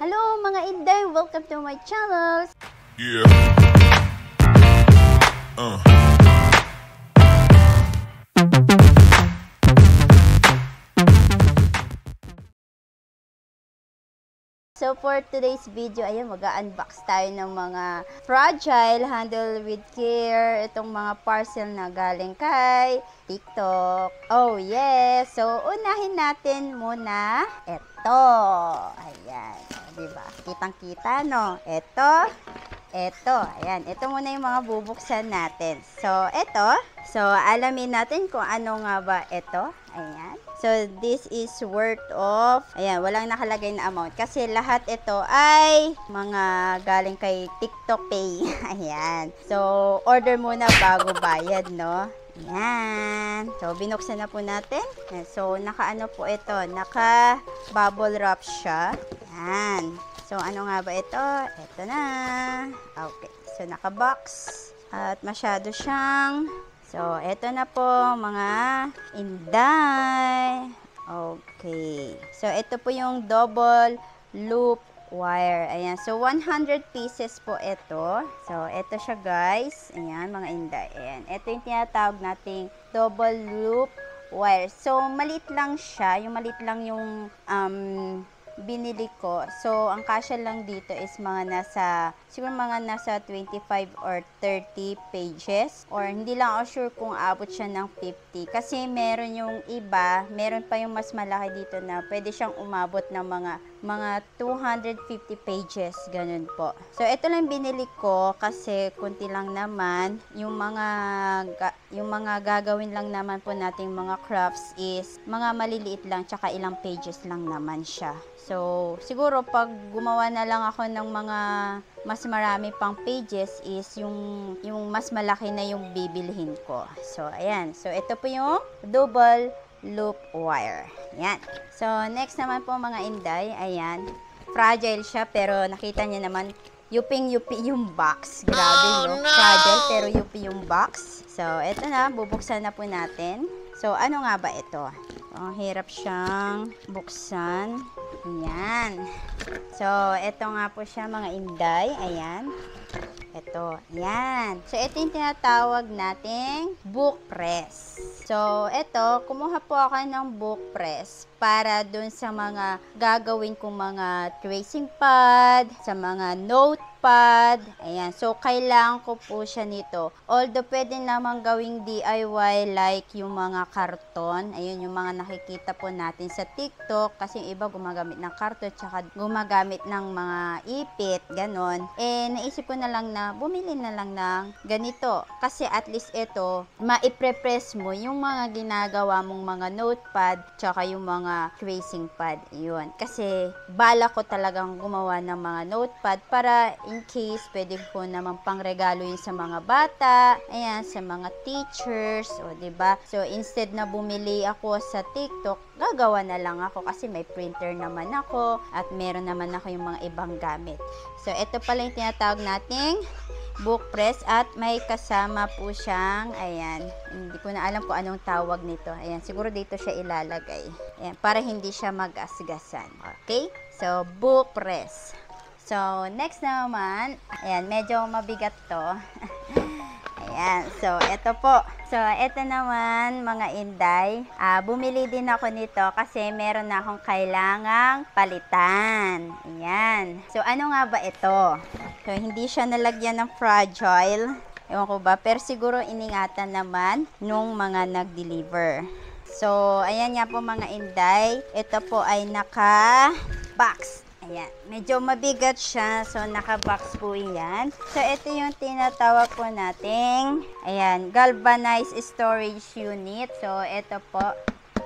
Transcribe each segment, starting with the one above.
Hello mga Inday! Welcome to my channel! Yeah. So for today's video, ayan, mag-unbox tayo ng mga fragile, handle with care, itong mga parcel na galing kay TikTok. Oh yes! So unahin natin muna ito. Ayan, diba? Kitang-kita, no? Ito. Ayan. Ito muna yung mga bubuksan natin. So, ito. So, alamin natin kung ano nga ba ito. Ayan. So, this is worth of, ayan, walang nakalagay na amount. Kasi lahat ito ay mga galing kay TikTok Pay. Ayan. So, order muna bago bayad, no? Ayan. So, binuksan na po natin. So, naka-ano po ito? Naka-bubble wrap siya. Ayan. So, ano nga ba ito? Ito na. Okay. So, naka-box. At masyado siyang... So, ito na po, mga Inday. Okay. So, ito po yung double loop wire. Ayan. So, 100 pieces po ito. So, ito siya, guys. Ayan, mga Inday. Ayan. Ito yung tinatawag nating double loop wire. So, maliit lang siya. Yung maliit lang yung binili ko. So, ang kasya lang dito is mga siguro mga nasa 25 or 30 pages. Or hindi lang ako sure kung abot siya ng 50. Kasi meron yung iba, meron pa yung mas malaki dito na pwede siyang umabot ng mga 250 pages. Ganun po. So, ito lang binili ko kasi kunti lang naman. Yung mga gagawin lang naman po nating mga crafts is mga maliliit lang tsaka ilang pages lang naman siya. So, siguro pag gumawa na lang ako ng mga mas marami pang pages is yung mas malaki na yung bibilhin ko. So, ayan. So, ito po yung double loop wire. Ayan. So, next naman po mga Inday, ayan. Fragile siya pero nakita niyo naman yuping-yupi yung box. Grabe, no? Fragile pero yupi yung box. So, ito na. Bubuksan na po natin. So, ano nga ba ito? Ang hirap siyang buksan. Ayan. So, ito nga po siya mga Inday. Ayan. Ito. Ayan. So, ito yung tinatawag nating book press. So, ito, kumuha po ako ng book press para dun sa mga gagawin kong mga tracing pad, sa mga notepad. Ayan. So, kailangan ko po siya nito. Although, pwede naman gawing DIY like yung mga karton. Ayun, yung mga nakikita po natin sa TikTok. Kasi yung iba gumagamit ng karton, tsaka gumagamit ng mga ipit, ganon. Eh, naisip ko na lang na bumili na lang ng ganito. Kasi at least ito, maiprepress mo yung mga ginagawa mong mga notepad, tsaka yung mga tracing pad. Yun. Kasi bala ko talagang gumawa ng mga notepad para in case pwede ko naman pangregalo yun sa mga bata, ayan, sa mga teachers, o diba? So, instead na bumili ako sa TikTok, gagawa na lang ako kasi may printer naman ako at meron naman ako yung mga ibang gamit. So, ito pala yung tinatawag nating book press at may kasama po siyang, ayan, hindi ko na alam kung anong tawag nito. Ayan, siguro dito siya ilalagay. Ayan, para hindi siya mag-asgasan. Okay? So, book press. So, next naman, ayan, medyo mabigat to. Ayan, so, ito po. So, ito naman, mga Inday, bumili din ako nito kasi meron na akong kailangang palitan. Ayan. So, ano nga ba ito? So, hindi siya nalagyan ng fragile. Ewan ko ba, pero siguro iningatan naman nung mga nag-deliver. So, ayan nga po mga Inday. Ito po ay naka-box. Ayan. Medyo mabigat siya. So, naka-box po yan. So, ito yung tinatawag po nating, ayan, galvanized storage unit. So, ito po.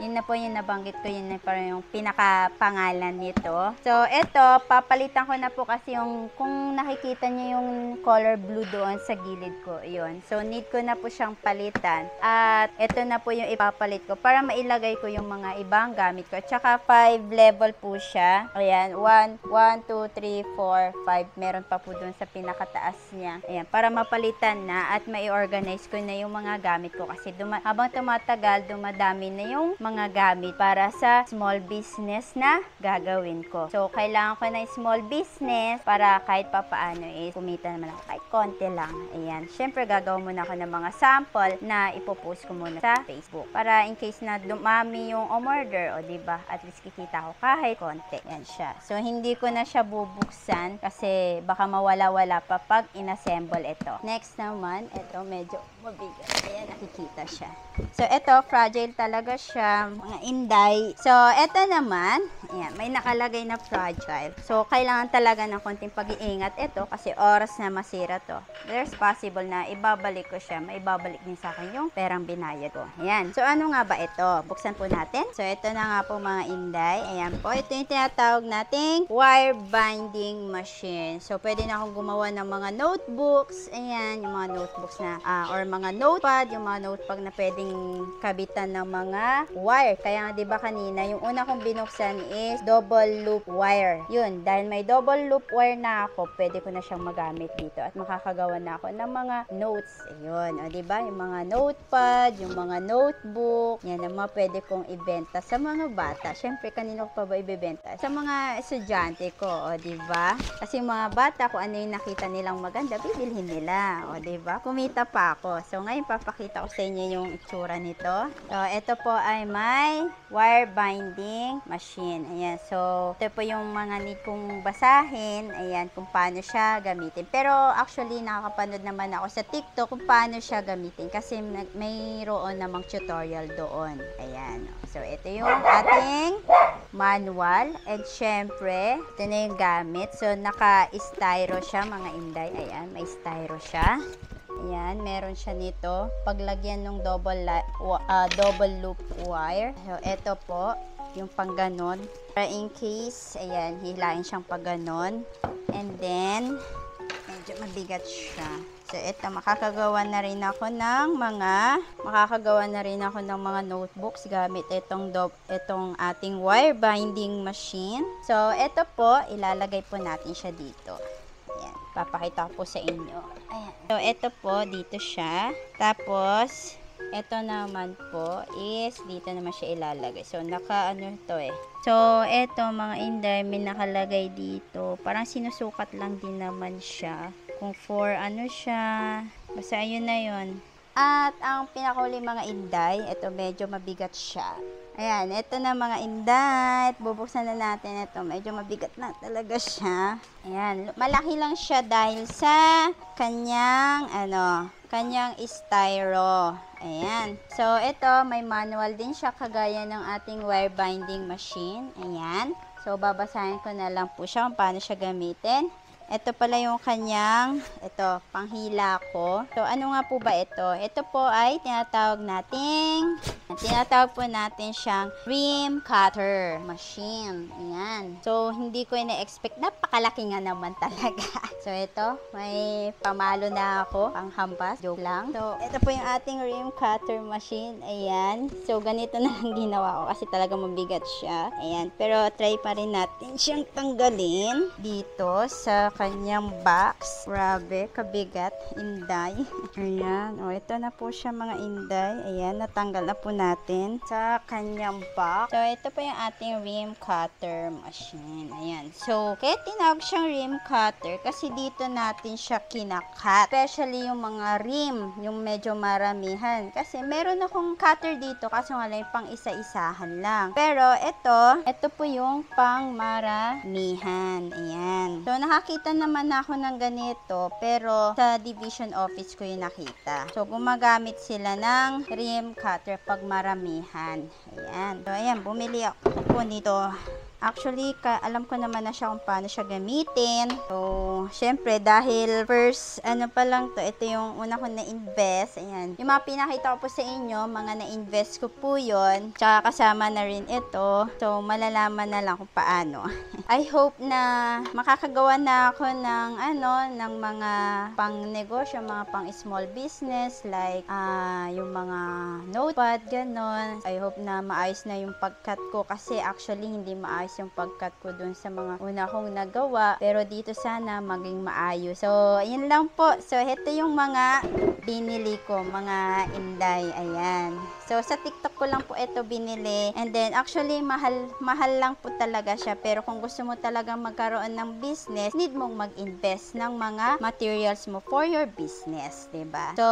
Yun na po yung nabanggit ko, yun na parang yung pinaka-pangalan nito. So, ito, papalitan ko na po kasi yung, kung nakikita niyo yung color blue doon sa gilid ko, yun. So, need ko na po siyang palitan. At, ito na po yung ipapalit ko para mailagay ko yung mga ibang gamit ko. Tsaka, 5 level po siya. Ayan, 1, 2, 3, 4, 5. Meron pa po doon sa pinakataas niya. Ayan, para mapalitan na at mai-organize ko na yung mga gamit ko kasi habang tumatagal, dumadami na yung mga mga gamit para sa small business na gagawin ko. So, kailangan ko ng small business para kahit papaano is kumita naman ako kahit konti lang. Ayan. Syempre, gagawa muna ako ng mga sample na ipopost ko muna sa Facebook. Para in case na dumami yung umorder, o diba, at least kikita ko kahit konti. Yan siya. So, hindi ko na siya bubuksan kasi baka mawala-wala pa pag inassemble ito. Next naman, ito medyo mabigat. Ayan, nakikita siya. So, ito, fragile talaga siya, mga inday. So, ito naman, ayan, may nakalagay na fragile. So, kailangan talaga ng konting pag-iingat ito kasi oras na masira to. There's possible na ibabalik ko siya, maibabalik din sa akin yung perang binayad ko. Ayan. So, ano nga ba ito? Buksan po natin. So, ito na nga po mga inday. Ayan po. Ito yung tinatawag nating wire binding machine. So, pwede na akong gumawa ng mga notebooks. Ayan, yung mga notebooks na, or mga notepad, yung mga notepad na pwedeng kabitan ng mga wire. Kaya nga, di ba kanina, yung una kong binuksan is double loop wire. Yun, dahil may double loop wire na ako, pwede ko na siyang magamit dito at makakagawa na ako ng mga notes. Ayun, o di ba? Yung mga notepad, yung mga notebook, yan ang mga pwede kong ibenta sa mga bata. Syempre, kanino ko pa ba ibebenta? Sa mga estudyante ko, o di ba? Kasi yung mga bata, kung ano yung nakita nilang maganda, bibilhin nila. O di ba? Kumita pa ako. So, ngayon papakita ko sa inyo yung itsura nito. So, ito po ay may wire binding machine. Ayan. So, ito po yung mga need kong basahin. Ayan, kung paano siya gamitin. Pero, actually, nakakapanood naman ako sa TikTok kung paano siya gamitin. Kasi mayroon namang tutorial doon. Ayan. So, ito yung ating manual. And, syempre, ito na yung gamit. So, naka-styro siya, mga inday. Ayan, may styro siya. Ayan, meron siya nito. Paglagyan ng double loop wire. So, ito po, yung pang ganon. Para in case, ayan, hilain siyang pag ganon. And then, medyo mabigat siya. So, ito, makakagawa na rin ako ng mga notebooks gamit itong ating wire binding machine. So, ito po, ilalagay po natin siya dito. Ayan, papakita ko po sa inyo. Ayan. So, ito po, dito siya. Tapos, ito naman po is, dito naman siya ilalagay. So, naka-ano ito eh. So, ito mga inday, may nakalagay dito. Parang sinusukat lang din naman siya. Kung for ano siya. Basta ayun na yun. At ang pinakahuli mga inday, ito medyo mabigat siya. Ayan, ito na mga inday. Bubuksan na natin ito. Medyo mabigat na talaga siya. Ayan, malaki lang siya dahil sa kanyang styro. Ayan. So, ito, may manual din siya kagaya ng ating wire binding machine. Ayan. So, babasahin ko na lang po siya kung paano siya gamitin. Ito pala yung kanyang, panghila ko. So, ano nga po ba ito? Ito po ay tinatawag po natin siyang rim cutter machine. Ayan. So, hindi ko ina-expect. Napakalaki nga naman talaga. So, ito, may pamalo na ako. Panghampas. Joke lang. So, ito po yung ating rim cutter machine. Ayan. So, ganito na lang ginawa ko kasi talaga mabigat siya. Ayan. Pero, try pa rin natin siyang tanggalin dito sa kanyang box. Grabe, kabigat, inday. Ayan, o ito na po siya mga inday. Ayan, natanggal na po natin sa kanyang box. So, ito po yung ating rim cutter machine. Ayan, so, kaya tinawag siyang rim cutter kasi dito natin siya kinakat. Especially yung mga rim, yung medyo maramihan. Kasi meron akong cutter dito kaso nga lang pang isa-isahan lang. Pero, ito po yung pang maramihan. Ayan. So, nakakita naman ako ng ganito pero sa division office ko yung nakita. So, gumagamit sila ng rim cutter pag maramihan. Ayan. So, ayan, bumili ako po nito. Actually, alam ko naman na siya kung paano siya gamitin. So, syempre, dahil first, pa lang to, ito yung una ko na-invest. Ayan. Yung mga pinakita ko po sa inyo, mga na-invest ko po yun. Tsaka kasama na rin ito. So, malalaman na lang kung paano. I hope na makakagawa na ako ng mga pang-negosyo, mga pang-small business, like, yung mga notepad, ganon. I hope na maayos na yung pag-cut ko kasi actually, hindi maayos maayos yung pagkat ko dun sa mga una kong nagawa. Pero dito sana maging maayos. So, ayun lang po. So, ito yung mga binili ko, mga inday. Ayan. So, sa TikTok ko lang po ito binili. And then, actually, mahal lang po talaga siya. Pero kung gusto mo talagang magkaroon ng business, need mong mag-invest ng mga materials mo for your business. Diba? So,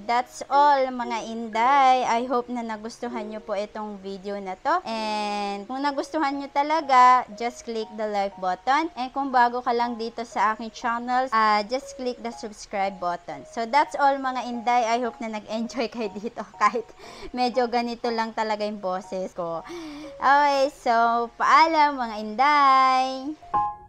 that's all mga inday. I hope na nagustuhan nyo po itong video na to. And kung nagustuhan nyo talaga, just click the like button. And kung bago ka lang dito sa aking channel, just click the subscribe button. So that's all mga inday. I hope na nag-enjoy kayo dito kahit medyo ganito lang talaga yung boses ko. Okay, so paalam mga inday!